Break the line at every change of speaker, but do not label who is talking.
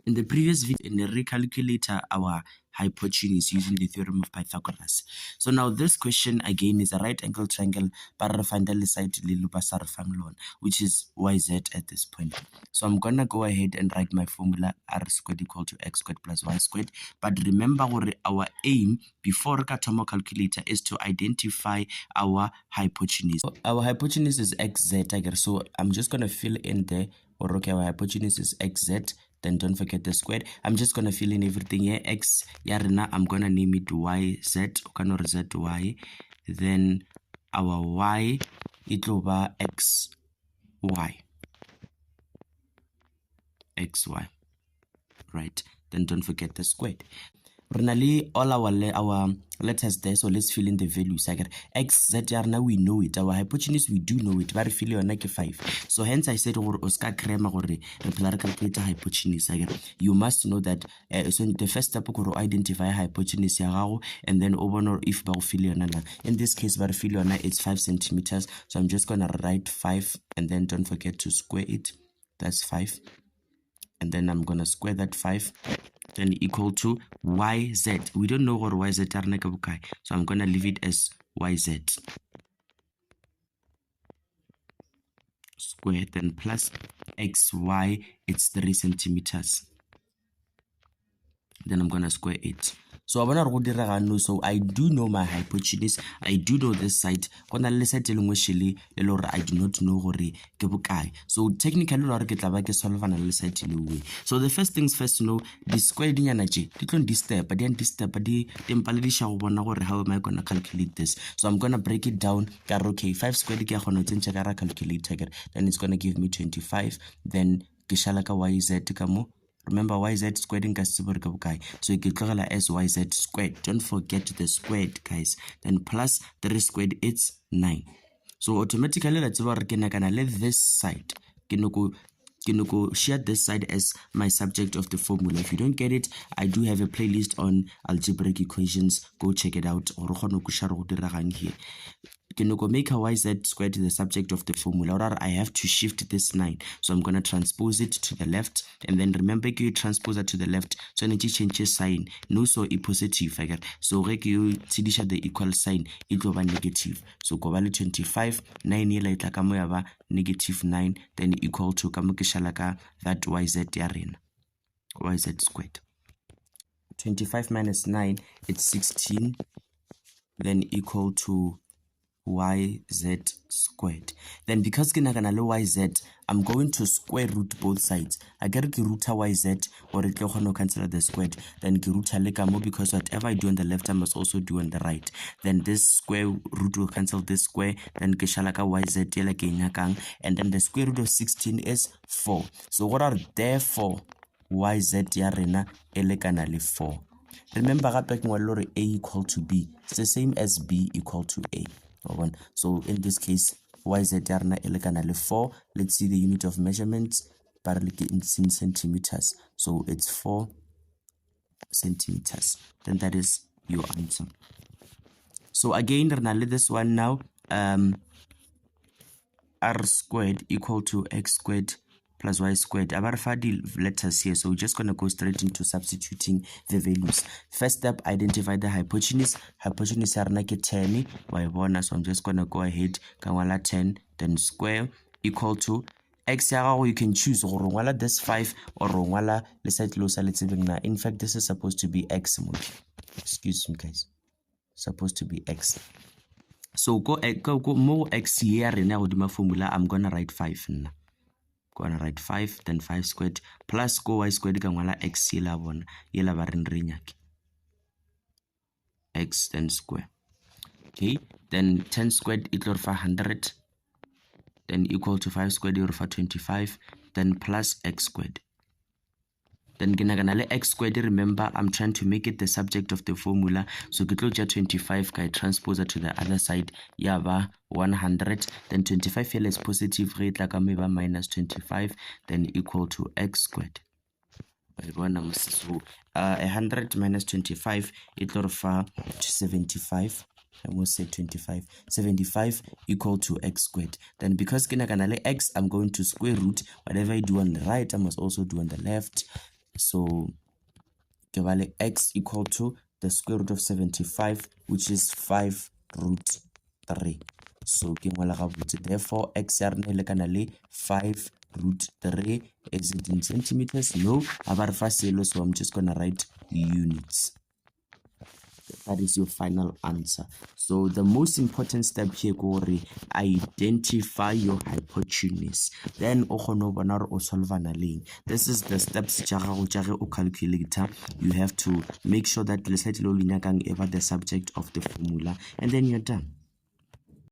In the previous video, in the recalculator our hypotenuse using the theorem of Pythagoras. So now this question again is a right angle triangle, which is yz at this point. So I'm gonna go ahead and write my formula r squared equal to x squared plus y squared. But remember our aim before Katomo calculator is to identify our hypotenuse. So our hypotenuse is xz, I guess. So I'm just gonna fill in there, or okay, our hypotenuse is xz. Then don't forget the squared. I'm just gonna fill in everything here. X yarina, I'm gonna name it yz, or zy. Then our y it will be xy, right? Then don't forget the squared. Finally, all our letters there, so let's fill in the values. I get x, z, now we know it. Our hypotenuse, we do know it. But fill your 5. So hence I said, Oscar Kramer or calculator hypotenuse. You must know that so the first step to identify hypotenuse, and then over or if fill your in this case, fill your it's 5 centimeters. So I'm just gonna write 5, and then don't forget to square it. That's 5. And then I'm gonna square that 5, then equal to yz. We don't know what yz are, so I'm gonna leave it as yz squared, then plus xy, it's 3 centimeters. Then I'm gonna square it. So I do know my hypotenuse, I do know this side. I do not know. So technically so the first things first to know the square this step, but then this step, but how am I gonna calculate this? So I'm gonna break it down. Okay, 5 squared calculator, then it's gonna give me 25. Then yz remember yz squared in so you can as yz squared. Don't forget the squared, guys. Then plus 3 squared, it's 9. So automatically let's let this side share this side as my subject of the formula. If you don't get it, I do have a playlist on algebraic equations. Go check it out. Or here. Make a yz squared the subject of the formula, or I have to shift this 9. So I'm going to transpose it to the left. And then remember, you transpose it to the left. So I need to change the sign. No, so a positive. So you see the equal sign, it will be negative. So go 25, 9 later, negative 9, then equal to that yz squared. 25 minus 9, it's 16, then equal to yz squared. Then because yz, I'm going to square root both sides. I get root yz, or it can cancel the squared. Then root because whatever I do on the left, I must also do on the right. Then this square root will cancel this square. Then yz, and then the square root of 16 is 4. So what are therefore yz yarena elekanale 4. Remember a equal to b. It's the same as b equal to a. So in this case, yz yarna elekanale 4. Let's see the unit of measurements, in centimeters. So it's 4 centimeters. Then that is your answer. So again, this one now, r squared equal to x squared plus y squared. I've already letters here, so we're just going to go straight into substituting the values. First step, identify the hypotenuse. Hypotenuse are 10, so I'm just going to go ahead, 10, then square equal to x. You can choose this 5 or let's say closer. Let's even now. In fact, this is supposed to be x. Excuse me, guys. Supposed to be x. So go more x here in our formula. I'm gonna write 5 now. Gonna write 5, then 5 squared plus go y squared x x then square. Okay, then 10 squared equal to 100, then equal to 5 squared equal to 25, then plus x squared. Then x squared, remember I'm trying to make it the subject of the formula. So get 25 transpose it to the other side. Yaba 100. Then 25 here is positive rate like minus 25, then equal to x squared. So 100 minus 25 equal to 75. I almost say 25. 75 equal to x squared. Then because x, I'm going to square root. Whatever I do on the right, I must also do on the left. So ke ba le x equal to the square root of 75, which is 5 root 3. So ke ngola gabotse, therefore x ya rena e lekana le 5 root 3. Is it in centimeters? No, a ba re fa selo, so I'm just gonna write units. That is your final answer. So the most important step here go identify your hypotenuse. Then o solve analyzing. This is the steps o calculator. You have to make sure that the subject of the formula, and then you're done.